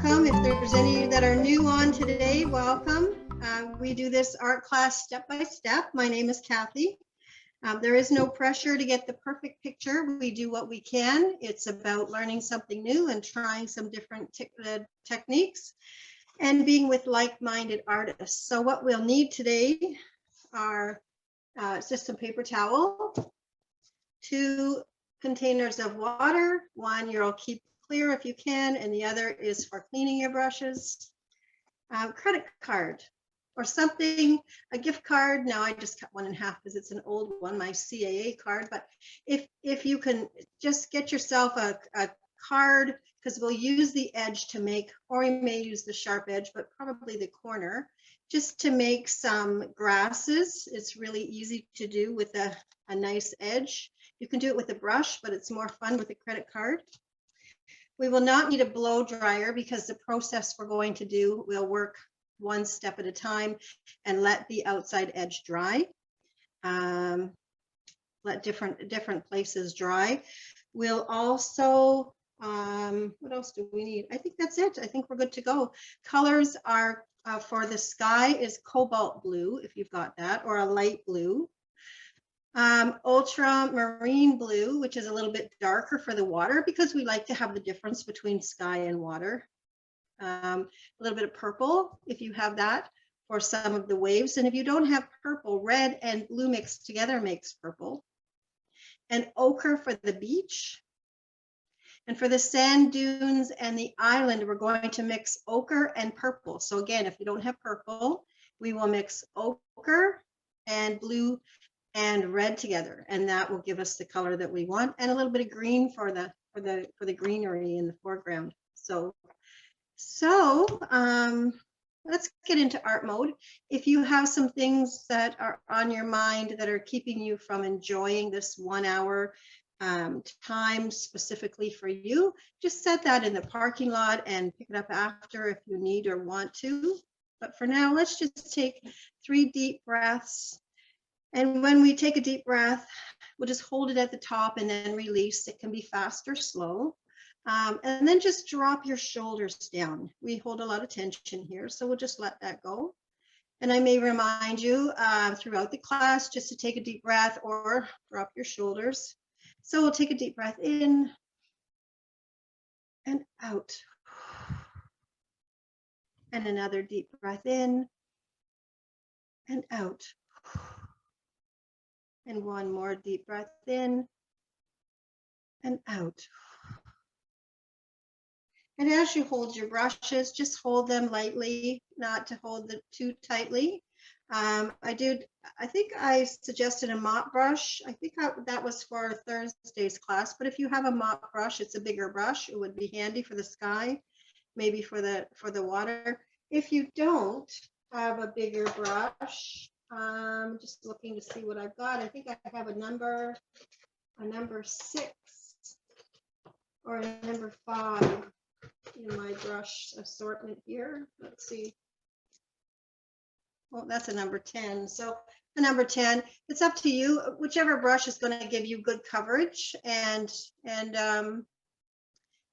welcome. If there's any that are new on today, welcome. We do this art class step by step. My name is Cathy. There is no pressure to get the perfect picture. We do what we can. It's about learning something new and trying some different techniques and being with like-minded artists. So what we'll need today are just some paper towel, 2 containers of water. One you'll keep clear if you can, and the other is for cleaning your brushes. Credit card or something, a gift card. Now I just cut one in half because it's an old one, my CAA card. But if you can just get yourself a card, because we'll use the edge to make, or you may use the sharp edge, but probably the corner, just to make some grasses. It's really easy to do with a nice edge. You can do it with a brush, but it's more fun with a credit card. We will not need a blow dryer because the process we're going to do will work one step at a time and let the outside edge dry. Let different places dry. We'll also, what else do we need? I think that's it. I think we're good to go. Colors are for the sky is cobalt blue, if you've got that, or a light blue. Ultramarine blue, which is a little bit darker for the water because we like to have the difference between sky and water. A little bit of purple, if you have that, for some of the waves. And if you don't have purple, red and blue mixed together makes purple. And ochre for the beach. And for the sand dunes and the island, we're going to mix ochre and purple. So again, if you don't have purple, we will mix ochre and blue and red together, and that will give us the color that we want, and a little bit of green for the greenery in the foreground. So let's get into art mode. If you have some things that are on your mind that are keeping you from enjoying this 1 hour time specifically for you, just set that in the parking lot and pick it up after if you need or want to. But for now, let's just take 3 deep breaths. And when we take a deep breath, we'll just hold it at the top and then release. It can be fast or slow. And then just drop your shoulders down. We hold a lot of tension here, so we'll just let that go. And I may remind you throughout the class just to take a deep breath or drop your shoulders. So we'll take a deep breath in and out. And another deep breath in and out. And one more deep breath in and out. And as you hold your brushes, just hold them lightly, not to hold them too tightly. I think I suggested a mop brush. I think that was for Thursday's class, but if you have a mop brush, it's a bigger brush. It would be handy for the sky, maybe for the water. If you don't have a bigger brush, just looking to see what I've got. I think I have a number 6 or a number 5 in my brush assortment here. Let's see. Well, that's a number 10. So a number 10, it's up to you. Whichever brush is going to give you good coverage. And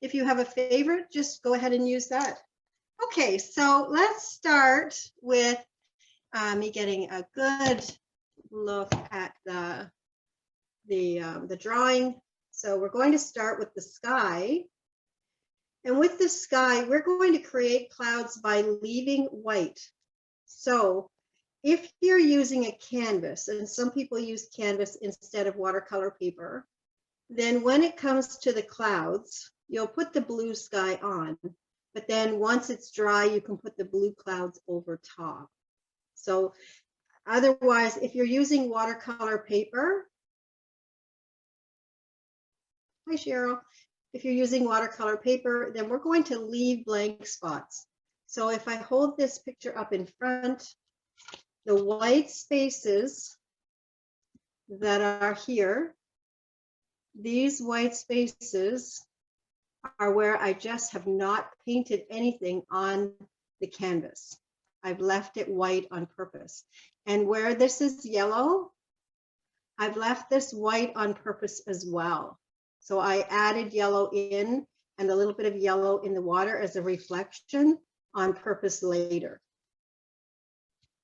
if you have a favorite, just go ahead and use that. Okay, so let's start with me getting a good look at the drawing. So we're going to start with the sky. And with the sky, we're going to create clouds by leaving white. So if you're using a canvas, and some people use canvas instead of watercolor paper, then when it comes to the clouds, you'll put the blue sky on. But then once it's dry, you can put the blue clouds over top. So otherwise, if you're using watercolor paper, hi Cheryl, if you're using watercolor paper, then we're going to leave blank spots. So if I hold this picture up in front, the white spaces that are here, these white spaces are where I just have not painted anything on the canvas. I've left it white on purpose. And where this is yellow, I've left this white on purpose as well. So I added yellow in and a little bit of yellow in the water as a reflection on purpose later.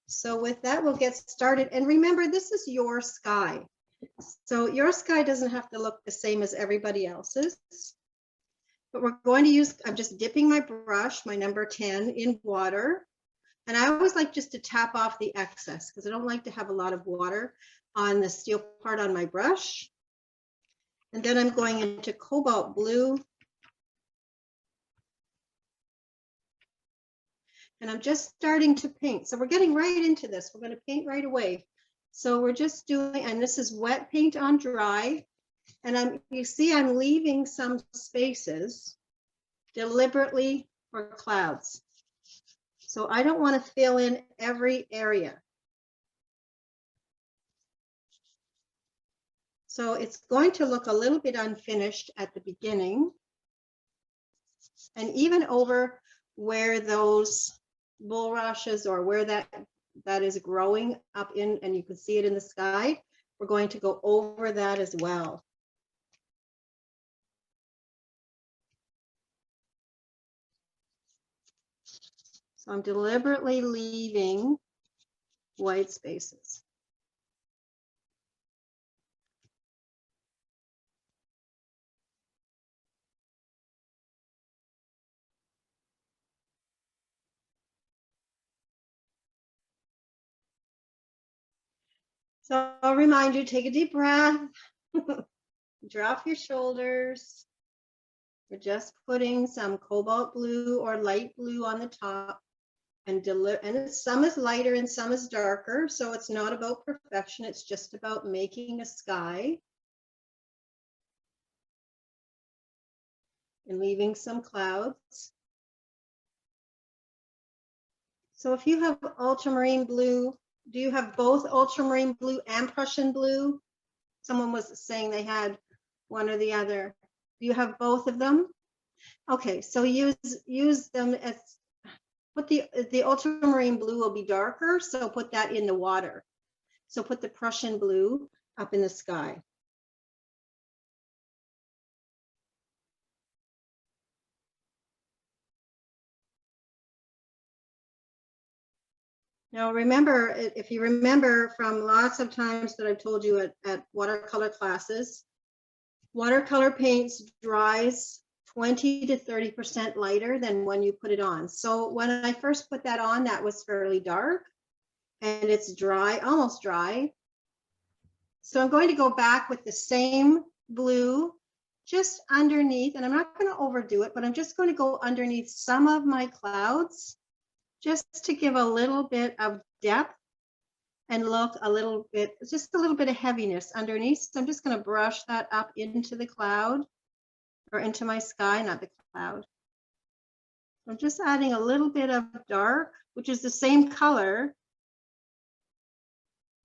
So with that, we'll get started. And remember, this is your sky. So your sky doesn't have to look the same as everybody else's. But we're going to use, I'm just dipping my brush, my number 10, in water. And I always like just to tap off the excess because I don't like to have a lot of water on the steel part on my brush. And then I'm going into cobalt blue. And I'm just starting to paint. So we're getting right into this. We're going to paint right away. So we're just doing, and this is wet paint on dry. And you see I'm leaving some spaces deliberately for clouds. So I don't want to fill in every area. So it's going to look a little bit unfinished at the beginning. And even over where those bulrushes or where that is growing up in, and you can see it in the sky, we're going to go over that as well. So I'm deliberately leaving white spaces. So I'll remind you, take a deep breath, drop your shoulders. We're just putting some cobalt blue or light blue on the top, and some is lighter and some is darker. So it's not about perfection. It's just about making a sky and leaving some clouds. So if you have ultramarine blue, do you have both ultramarine blue and Prussian blue? Someone was saying they had one or the other. Do you have both of them? Okay, so use them as, put the ultramarine blue will be darker, so put that in the water. So put the Prussian blue up in the sky. Now remember, if you remember from lots of times that I've told you at watercolor classes, watercolor paints dries 20 to 30% lighter than when you put it on. So when I first put that on, that was fairly dark and it's dry, almost dry. So I'm going to go back with the same blue just underneath, and I'm not going to overdo it, but I'm just going to go underneath some of my clouds just to give a little bit of depth and look a little bit, just a little bit of heaviness underneath. So I'm just going to brush that up into the cloud or into my sky, not the cloud. I'm just adding a little bit of dark, which is the same color,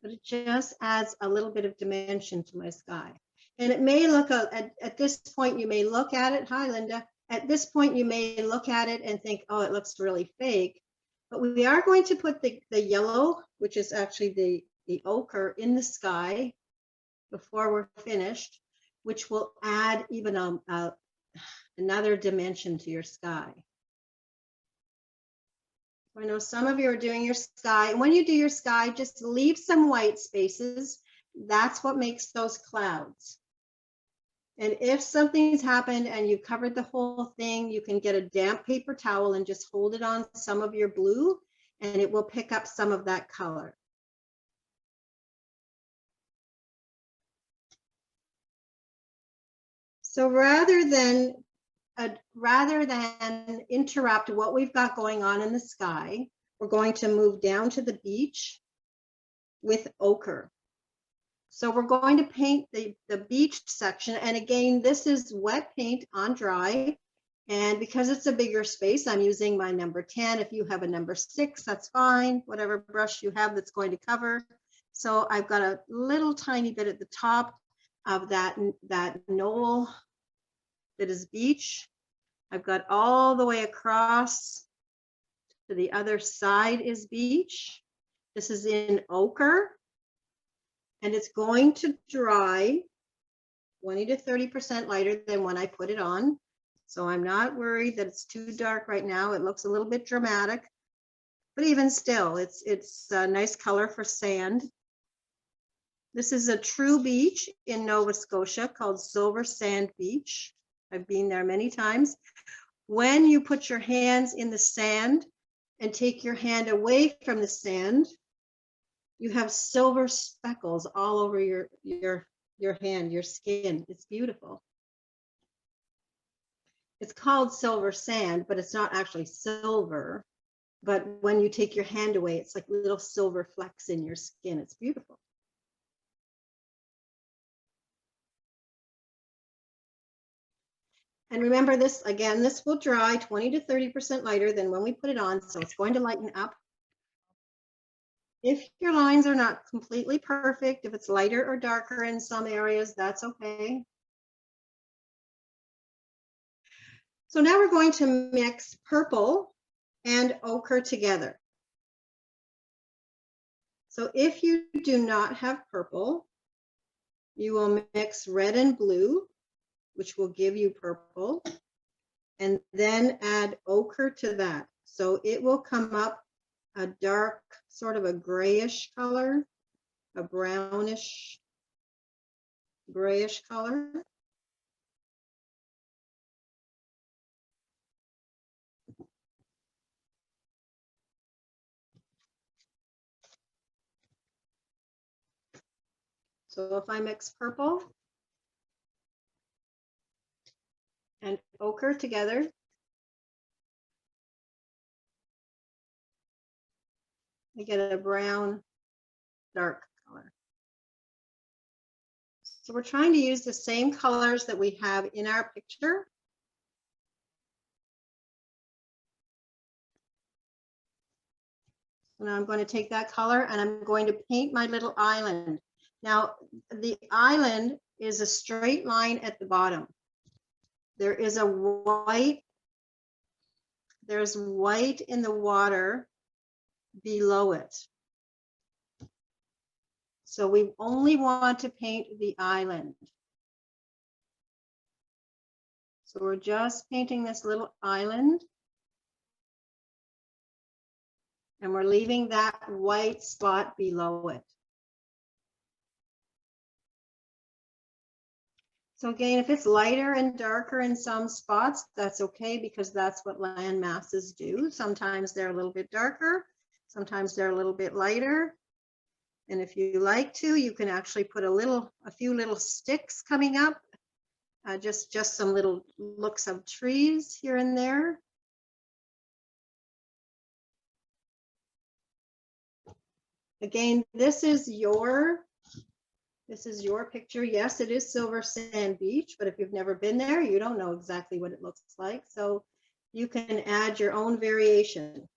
but it just adds a little bit of dimension to my sky. And it may look, at this point, you may look at it, hi Linda, at this point you may look at it and think, oh, it looks really fake. But we are going to put the yellow, which is actually the ochre, in the sky before we're finished, which will add even another dimension to your sky. I know some of you are doing your sky, and when you do your sky, just leave some white spaces. That's what makes those clouds. And if something's happened and you've covered the whole thing, you can get a damp paper towel and just hold it on some of your blue, and it will pick up some of that color. So rather than interrupt what we've got going on in the sky, we're going to move down to the beach with ochre. So we're going to paint the beach section. And again, this is wet paint on dry. And because it's a bigger space, I'm using my number 10. If you have a number 6, that's fine. Whatever brush you have that's going to cover. So I've got a little tiny bit at the top of that knoll that is beach. I've got all the way across to the other side is beach. This is in ochre. And it's going to dry 20 to 30% lighter than when I put it on. So I'm not worried that it's too dark right now. It looks a little bit dramatic, but even still, it's a nice color for sand. This is a true beach in Nova Scotia called Silver Sand Beach. I've been there many times. When you put your hands in the sand and take your hand away from the sand, you have silver speckles all over your hand, your skin. It's beautiful. It's called silver sand, but it's not actually silver. But when you take your hand away, it's like little silver flecks in your skin. It's beautiful. And remember this, again, this will dry 20 to 30% lighter than when we put it on, so it's going to lighten up. If your lines are not completely perfect, if it's lighter or darker in some areas, that's okay. So now we're going to mix purple and ochre together. So if you do not have purple, you will mix red and blue, which will give you purple, and then add ochre to that. So it will come up a dark, sort of a grayish color, a brownish, grayish color. So if I mix purple and ochre together, I get a brown, dark color. So we're trying to use the same colors that we have in our picture. So now I'm going to take that color and I'm going to paint my little island. Now, the island is a straight line at the bottom. There is a white, there's white in the water below it. So we only want to paint the island. So we're just painting this little island. And we're leaving that white spot below it. So again, if it's lighter and darker in some spots, that's okay, because that's what land masses do. Sometimes they're a little bit darker, sometimes they're a little bit lighter. And if you like to, you can actually put a few little sticks coming up, just some little looks of trees here and there. Again, this is your picture. Yes, it is Silver Sand Beach, but if you've never been there, you don't know exactly what it looks like. So you can add your own variation.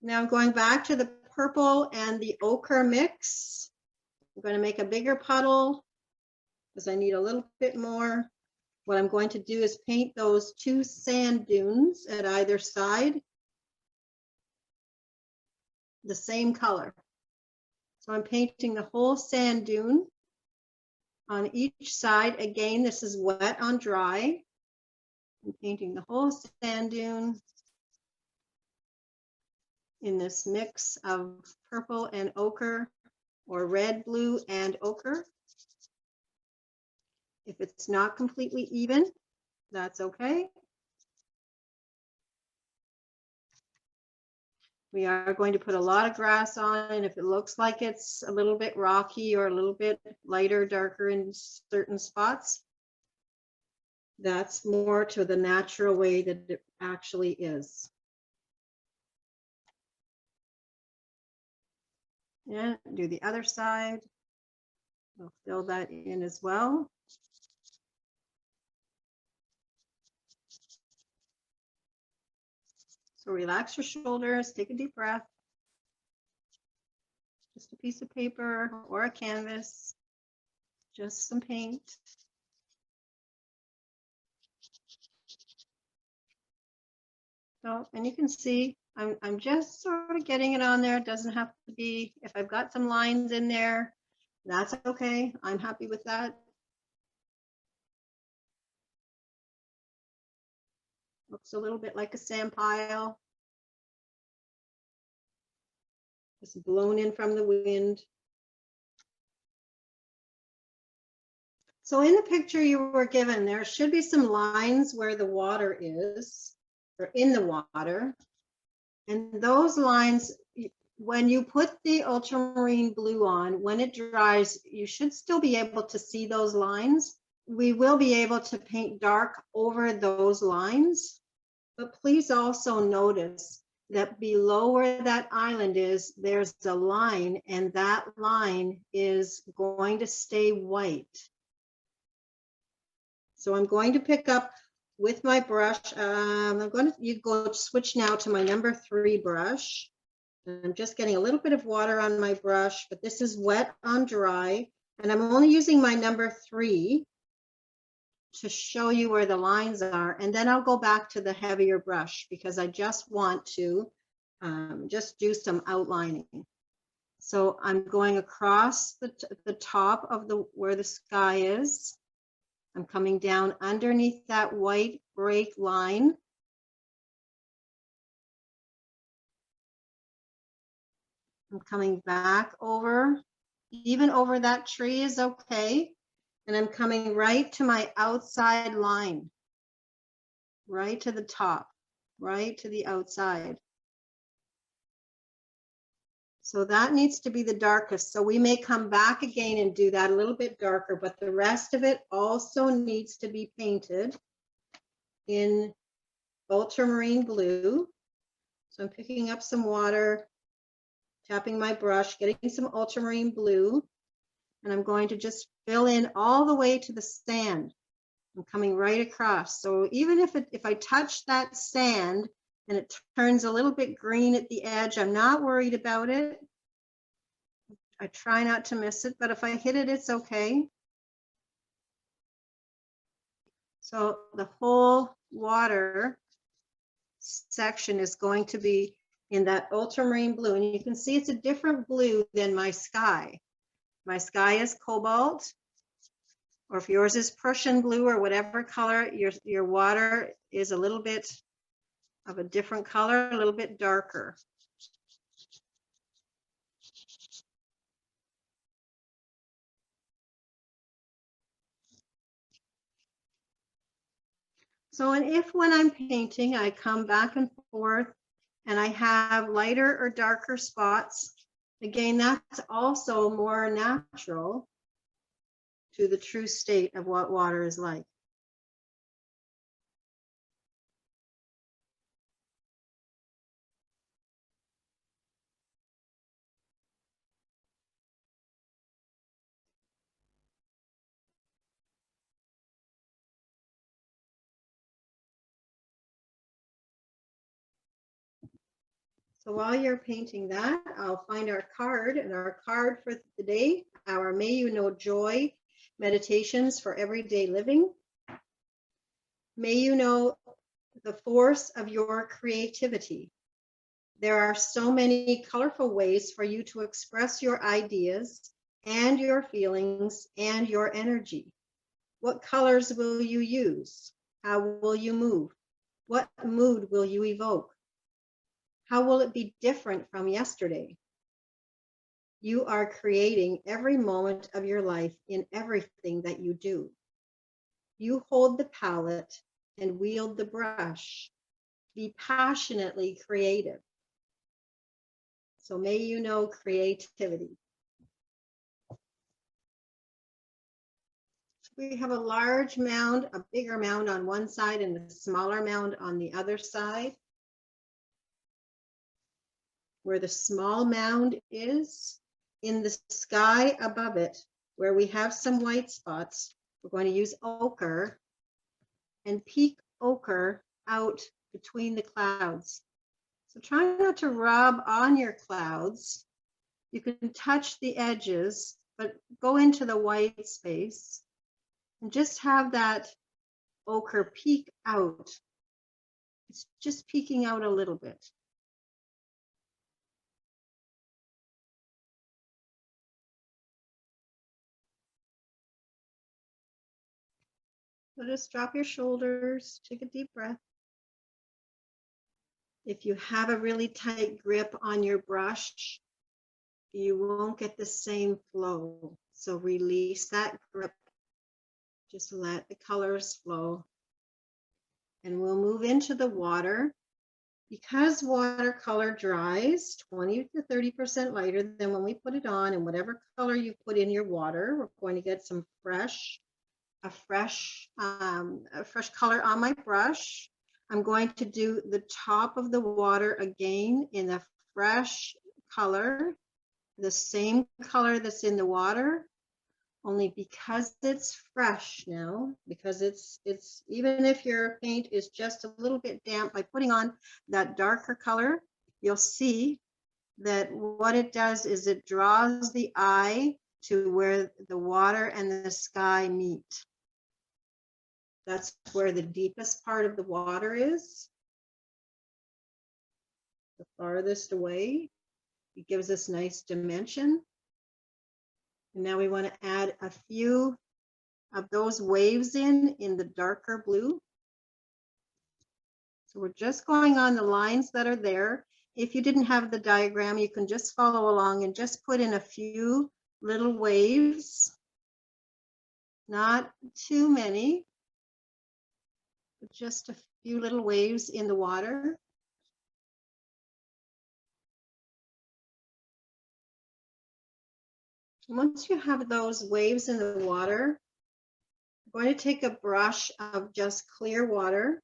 Now I'm going back to the purple and the ochre mix. I'm going to make a bigger puddle because I need a little bit more. What I'm going to do is paint those two sand dunes at either side the same color. So I'm painting the whole sand dune on each side. Again, this is wet on dry. I'm painting the whole sand dune in this mix of purple and ochre, or red, blue, and ochre. If it's not completely even, that's okay. We are going to put a lot of grass on, and if it looks like it's a little bit rocky or a little bit lighter, darker in certain spots, that's more to the natural way that it actually is. And do the other side. We'll fill that in as well. So relax your shoulders, take a deep breath. Just a piece of paper or a canvas, just some paint. So, and you can see I'm just sort of getting it on there. It doesn't have to be, if I've got some lines in there, that's okay. I'm happy with that. Looks a little bit like a sand pile. Just blown in from the wind. So in the picture you were given, there should be some lines where the water is, or in the water. And those lines, when you put the ultramarine blue on, when it dries, you should still be able to see those lines. We will be able to paint dark over those lines, but please also notice that below where that island is, there's a line, and that line is going to stay white. So I'm going to pick up with my brush. You go switch now to my number 3 brush. I'm just getting a little bit of water on my brush, but this is wet on dry, and I'm only using my number 3 to show you where the lines are, and then I'll go back to the heavier brush because I just want to just do some outlining. So I'm going across the top of where the sky is. I'm coming down underneath that white break line. I'm coming back over, even over that tree is okay. And I'm coming right to my outside line, right to the top, right to the outside. So that needs to be the darkest. So we may come back again and do that a little bit darker, but the rest of it also needs to be painted in ultramarine blue. So I'm picking up some water, tapping my brush, getting some ultramarine blue, and I'm going to just fill in all the way to the sand. I'm coming right across. So even if I touch that sand and it turns a little bit green at the edge, I'm not worried about it. I try not to miss it, but if I hit it, it's okay. So the whole water section is going to be in that ultramarine blue, and you can see it's a different blue than my sky. My sky is cobalt, or if yours is Prussian blue or whatever color, your water is a little bit of a different color, a little bit darker. So, and if when I'm painting, I come back and forth and I have lighter or darker spots, again, that's also more natural to the true state of what water is like. So while you're painting that, I'll find our card, and our card for the day, our May You Know Joy meditations for everyday living. May you know the force of your creativity. There are so many colorful ways for you to express your ideas and your feelings and your energy. What colors will you use? How will you move? What mood will you evoke? How will it be different from yesterday? You are creating every moment of your life in everything that you do. You hold the palette and wield the brush. Be passionately creative. So may you know creativity. We have a large mound, a bigger mound on one side and a smaller mound on the other side. Where the small mound is, in the sky above it, where we have some white spots, we're going to use ochre and peek ochre out between the clouds. So try not to rub on your clouds. You can touch the edges, but go into the white space and just have that ochre peek out It's just peeking out a little bit. So just drop your shoulders, take a deep breath. If you have a really tight grip on your brush, you won't get the same flow. So release that grip. Just let the colors flow. And we'll move into the water. Because watercolor dries 20 to 30% lighter than when we put it on, and whatever color you put in your water, we're going to get some fresh color on my brush. I'm going to do the top of the water again in a fresh color, the same color that's in the water, only because it's fresh now, because it's even if your paint is just a little bit damp, by putting on that darker color, you'll see that what it does is it draws the eye to where the water and the sky meet. That's where the deepest part of the water is, the farthest away. It gives us nice dimension. And now we want to add a few of those waves in the darker blue. So we're just going on the lines that are there. If you didn't have the diagram, you can just follow along and just put in a few little waves. Not too many, but just a few little waves in the water. Once you have those waves in the water, I'm going to take a brush of just clear water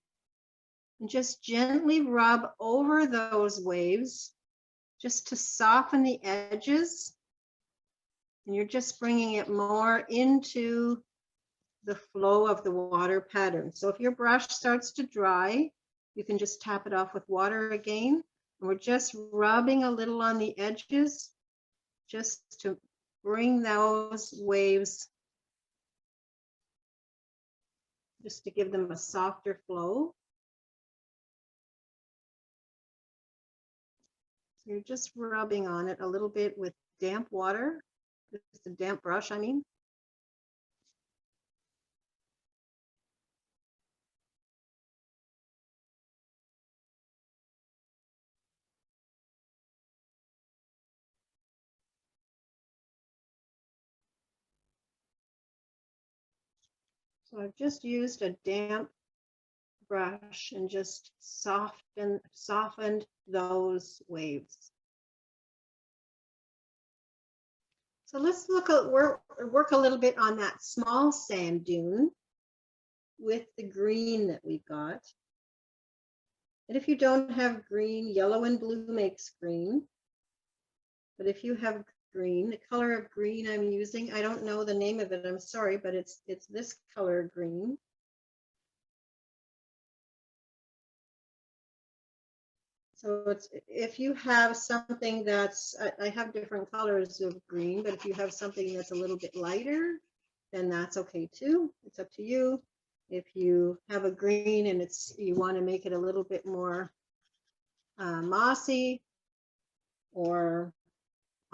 and just gently rub over those waves just to soften the edges. And you're just bringing it more into the flow of the water pattern. So if your brush starts to dry, you can just tap it off with water again. And we're just rubbing a little on the edges just to bring those waves, just to give them a softer flow. So you're just rubbing on it a little bit with damp water, just a damp brush, I mean. So I've just used a damp brush and just softened those waves. So let's work a little bit on that small sand dune with the green that we've got. And if you don't have green, yellow and blue makes green. But if you have green, the color of green I'm using, I don't know the name of it, I'm sorry, but it's this color green. So it's, if you have something that's, I have different colors of green, but if you have something that's a little bit lighter, then that's okay too. It's up to you. If you have a green and you want to make it a little bit more mossy or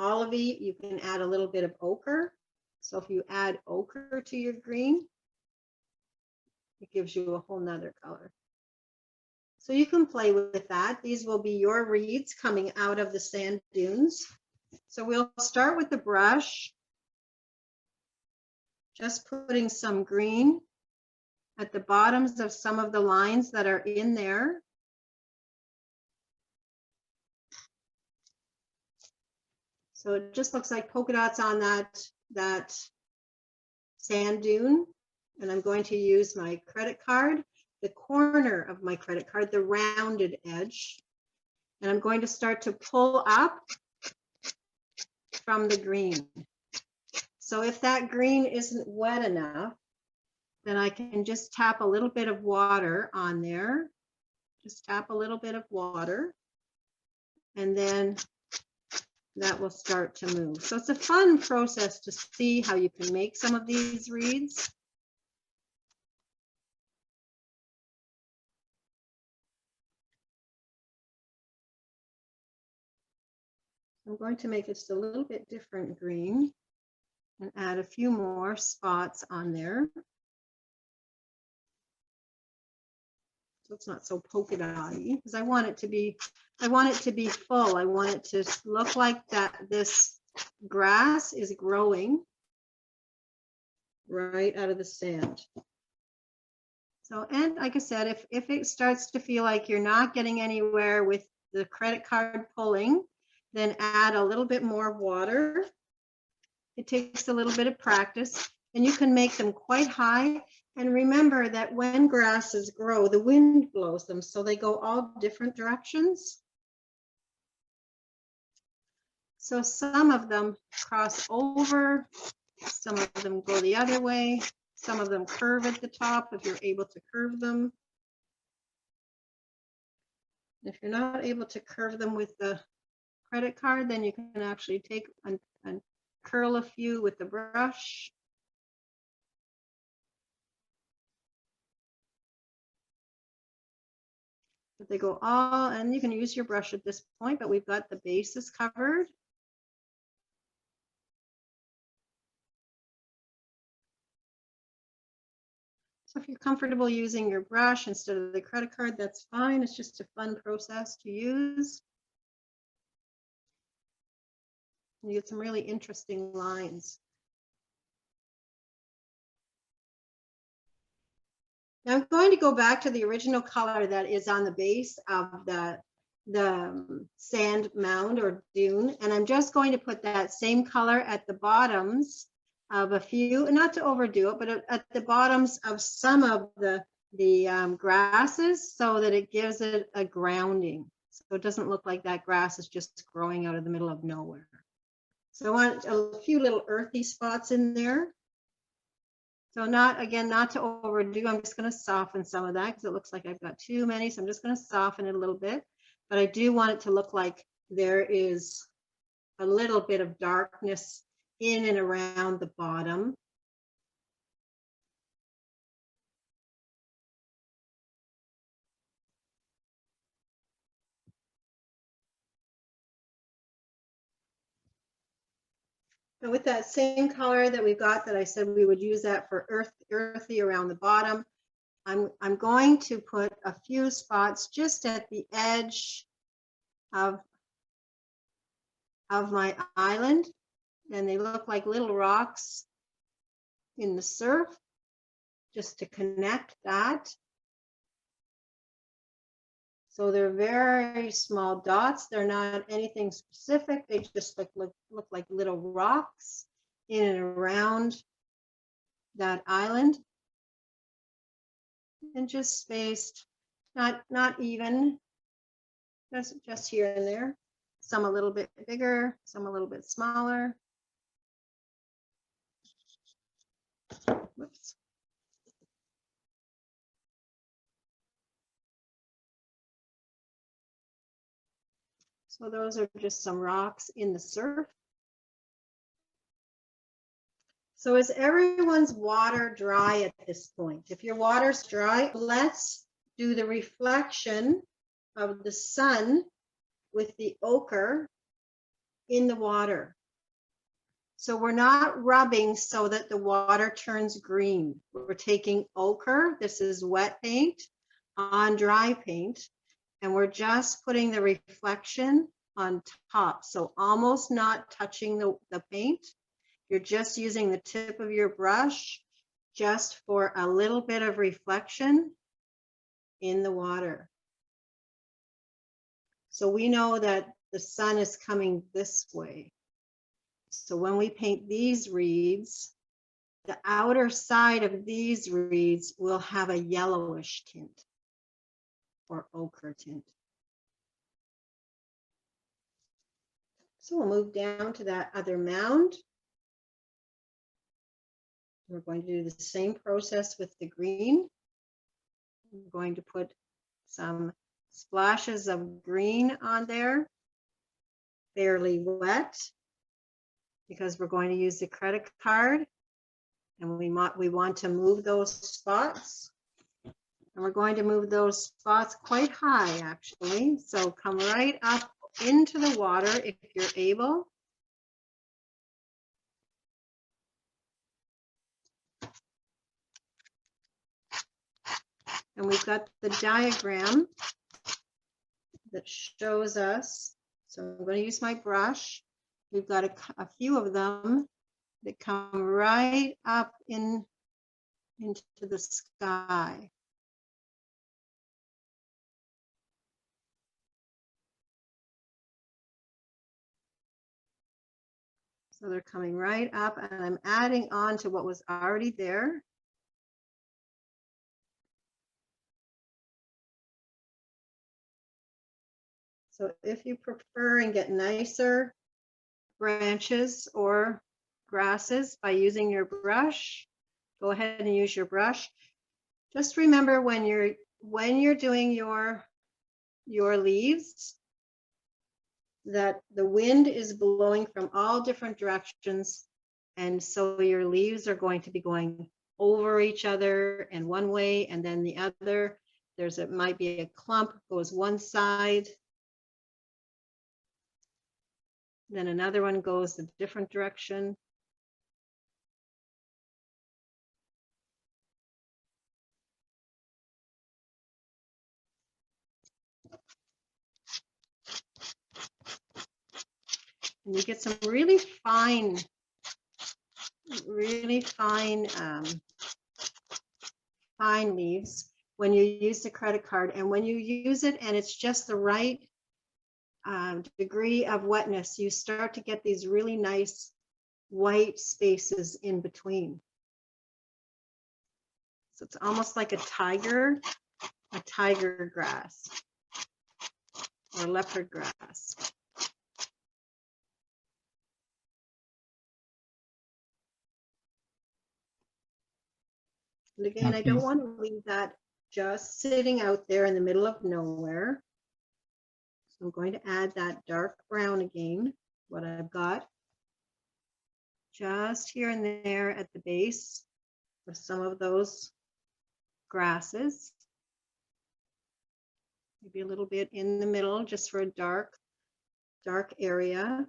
olivey, you can add a little bit of ochre. So if you add ochre to your green, it gives you a whole nother color. So you can play with that. These will be your reeds coming out of the sand dunes. So we'll start with the brush, just putting some green at the bottoms of some of the lines that are in there. So it just looks like polka dots on that sand dune. And I'm going to use my credit card, the corner of my credit card, the rounded edge. And I'm going to start to pull up from the green. So if that green isn't wet enough, then I can just tap a little bit of water on there. Just tap a little bit of water. And then that will start to move. So it's a fun process to see how you can make some of these reeds. I'm going to make it just a little bit different green and add a few more spots on there. So it's not so polka dotty, because I want it to be full. I want it to look like that this grass is growing right out of the sand. So, and like I said, if it starts to feel like you're not getting anywhere with the credit card pulling, then add a little bit more water. It takes a little bit of practice, and you can make them quite high. And remember that when grasses grow, the wind blows them, so they go all different directions. So some of them cross over, some of them go the other way, some of them curve at the top if you're able to curve them. If you're not able to curve them with the credit card, then you can actually take and curl a few with the brush. But they go all, and you can use your brush at this point, but we've got the bases covered. So if you're comfortable using your brush instead of the credit card, that's fine. It's just a fun process to use. You get some really interesting lines. Now I'm going to go back to the original color that is on the base of the sand mound or dune, and I'm just going to put that same color at the bottoms of a few, not to overdo it, but at the bottoms of some of the grasses, so that it gives it a grounding, so it doesn't look like that grass is just growing out of the middle of nowhere. So I want a few little earthy spots in there. So not to overdo, I'm just going to soften some of that because it looks like I've got too many. So I'm just going to soften it a little bit, but I do want it to look like there is a little bit of darkness in and around the bottom. And with that same color that we've got, that I said we would use that for earthy around the bottom, I'm going to put a few spots just at the edge of my island, and they look like little rocks in the surf, just to connect that. So they're very small dots. They're not anything specific. They just look like little rocks in and around that island, and just spaced, not even, just here and there. Some a little bit bigger, some a little bit smaller. Whoops. So those are just some rocks in the surf. So is everyone's water dry at this point? If your water's dry, let's do the reflection of the sun with the ochre in the water. So we're not rubbing so that the water turns green. We're taking ochre, this is wet paint, on dry paint, and we're just putting the reflection on top. So almost not touching the paint. You're just using the tip of your brush just for a little bit of reflection in the water. So we know that the sun is coming this way. So when we paint these reeds, the outer side of these reeds will have a yellowish tint or ochre tint. So we'll move down to that other mound. We're going to do the same process with the green. We're going to put some splashes of green on there, fairly wet, because we're going to use the credit card, and we want to move those spots, and we're going to move those spots quite high actually. So come right up into the water if you're able. And we've got the diagram that shows us. So I'm going to use my brush. We've got a few of them that come right up into the sky. So they're coming right up, and I'm adding on to what was already there. So if you prefer and get nicer branches or grasses by using your brush, go ahead and use your brush. Just remember when you're doing your leaves that the wind is blowing from all different directions, and so your leaves are going to be going over each other and one way and then the other. It might be a clump goes one side, then another one goes a different direction. And you get some really fine fine leaves when you use the credit card, and when you use it and it's just the right degree of wetness, you start to get these really nice white spaces in between. So it's almost like a tiger grass or leopard grass. And again, I don't want to leave that just sitting out there in the middle of nowhere. So I'm going to add that dark brown again, what I've got, just here and there at the base of some of those grasses. Maybe a little bit in the middle, just for a dark area.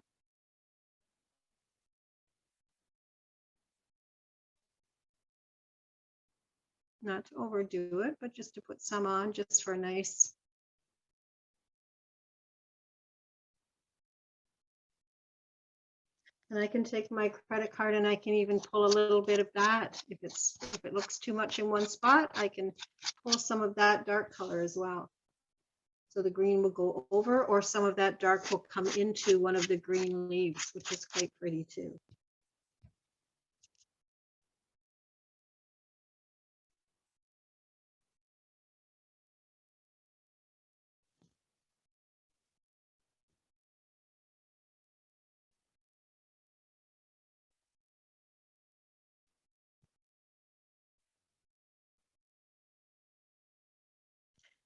Not to overdo it, but just to put some on, just for a nice. And I can take my credit card and I can even pull a little bit of that. If it looks too much in one spot, I can pull some of that dark color as well. So the green will go over, or some of that dark will come into one of the green leaves, which is quite pretty too.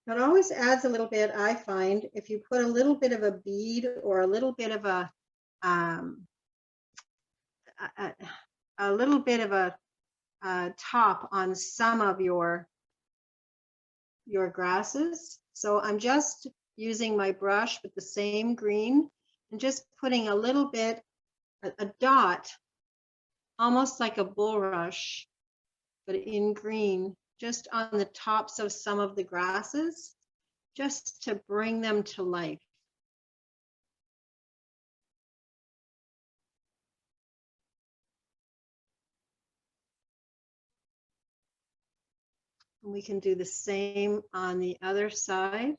It always adds a little bit, I find, if you put a little bit of a bead or a little bit of a little bit of a top on some of your grasses. So I'm just using my brush with the same green and just putting a little bit, a dot, almost like a bulrush, but in green, just on the tops of some of the grasses, just to bring them to life. And we can do the same on the other side.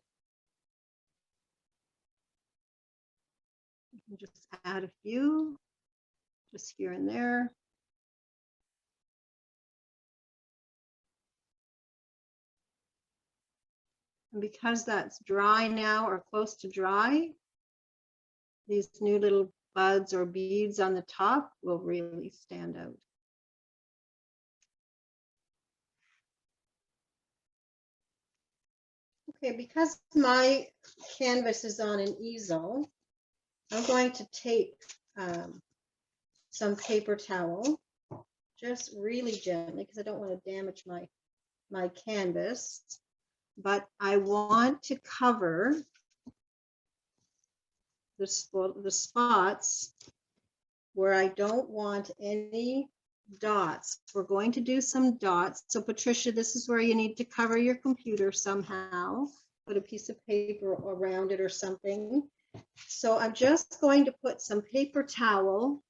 You can just add a few, just here and there. And because that's dry now, or close to dry, these new little buds or beads on the top will really stand out. Okay, because my canvas is on an easel, I'm going to take some paper towel, just really gently, because I don't want to damage my canvas, but I want to cover the spots where I don't want any dots. We're going to do some dots. So Patricia, this is where you need to cover your computer somehow. Put a piece of paper around it or something. So I'm just going to put some paper towel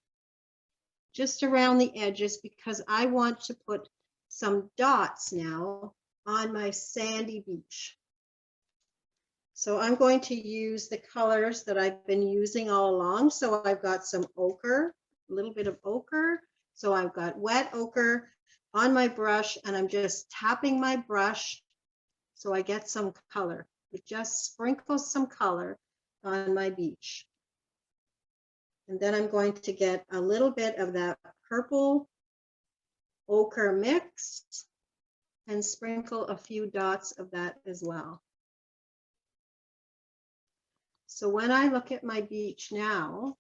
just around the edges because I want to put some dots now on my sandy beach. So I'm going to use the colors that I've been using all along. So I've got some ochre, a little bit of ochre. So I've got wet ochre on my brush and I'm just tapping my brush so I get some color. It just sprinkles some color on my beach. And then I'm going to get a little bit of that purple ochre mix and sprinkle a few dots of that as well. So when I look at my beach now,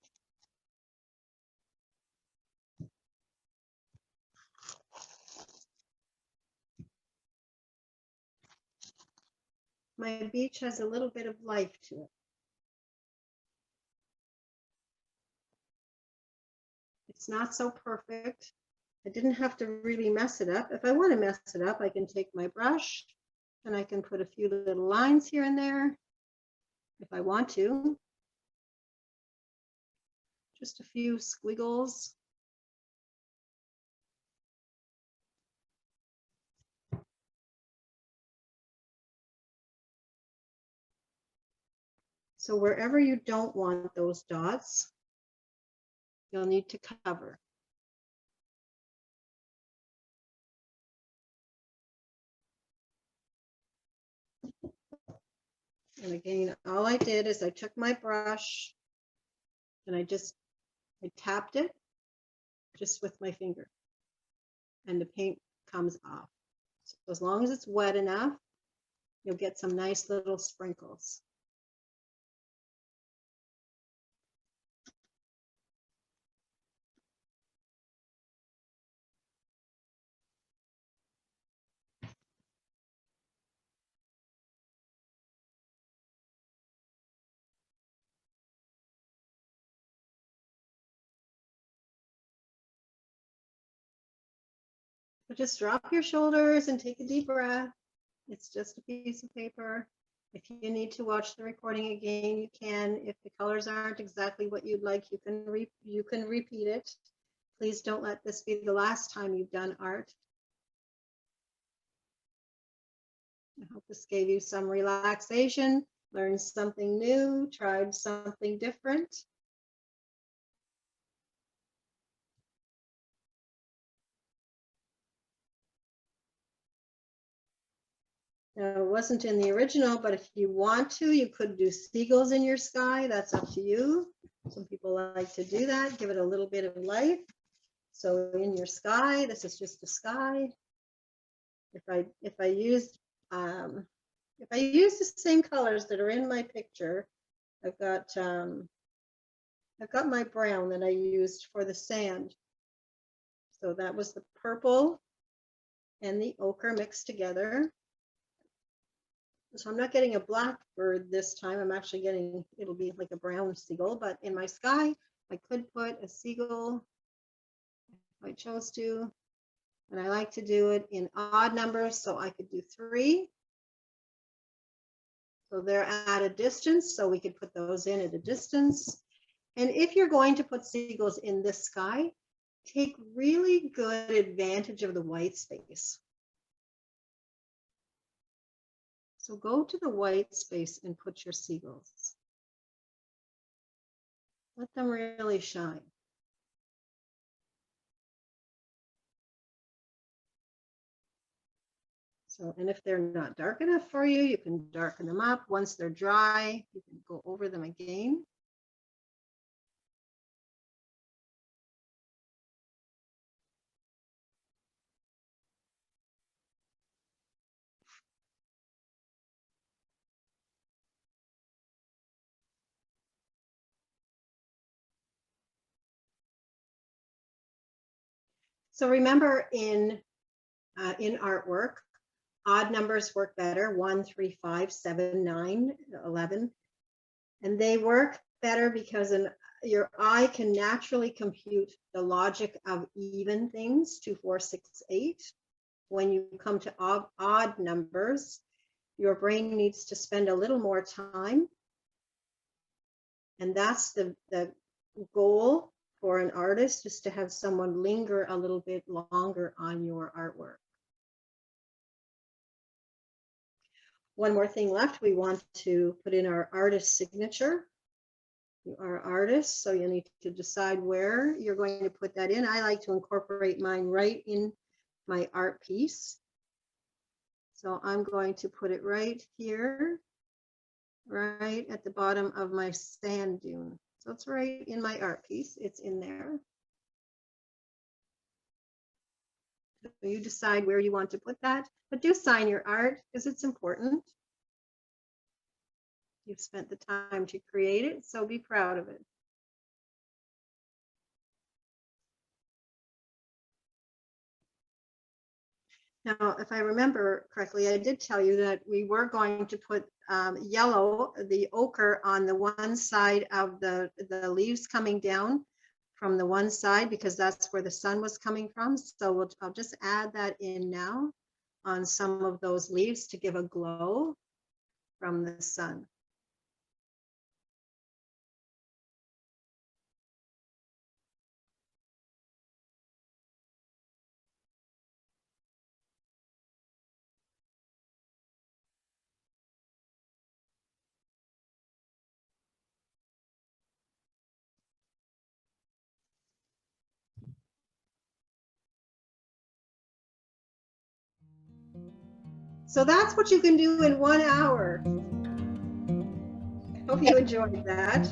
my beach has a little bit of life to it. It's not so perfect. I didn't have to really mess it up. If I want to mess it up, I can take my brush and I can put a few little lines here and there if I want to. Just a few squiggles. So wherever you don't want those dots, you'll need to cover. And again, all I did is I took my brush and I tapped it just with my finger and the paint comes off. So as long as it's wet enough, you'll get some nice little sprinkles. So just drop your shoulders and take a deep breath. It's just a piece of paper. If you need to watch the recording again, you can. If the colors aren't exactly what you'd like, you can repeat it. Please don't let this be the last time you've done art. I hope this gave you some relaxation, learned something new, tried something different. Now, it wasn't in the original, but if you want to, you could do seagulls in your sky. That's up to you. Some people like to do that, give it a little bit of life. So in your sky, this is just a sky. If I used the same colors that are in my picture, I've got my brown that I used for the sand. So that was the purple and the ochre mixed together. So I'm not getting a black bird this time. I'm actually getting, it'll be like a brown seagull, but in my sky, I could put a seagull if I chose to. And I like to do it in odd numbers, so I could do 3. So they're at a distance, so we could put those in at a distance. And if you're going to put seagulls in this sky, take really good advantage of the white space. So go to the white space and put your seagulls. Let them really shine. So, and if they're not dark enough for you, you can darken them up. Once they're dry, you can go over them again. So remember in artwork, odd numbers work better, 1, 3, 5, 7, 9, 11. And they work better because your eye can naturally compute the logic of even things, 2, 4, 6, 8. When you come to odd numbers, your brain needs to spend a little more time. And that's the goal for an artist, is to have someone linger a little bit longer on your artwork. One more thing left, we want to put in our artist signature. You are artists, so you need to decide where you're going to put that in. I like to incorporate mine right in my art piece. So I'm going to put it right here, right at the bottom of my sand dune. So it's right in my art piece, it's in there. So you decide where you want to put that, but do sign your art because it's important. You've spent the time to create it, so be proud of it. Now, if I remember correctly, I did tell you that we were going to put yellow, the ochre, on the one side of the leaves coming down from the one side, because that's where the sun was coming from. So I'll just add that in now on some of those leaves to give a glow from the sun. So that's what you can do in 1 hour. Hope you enjoyed that.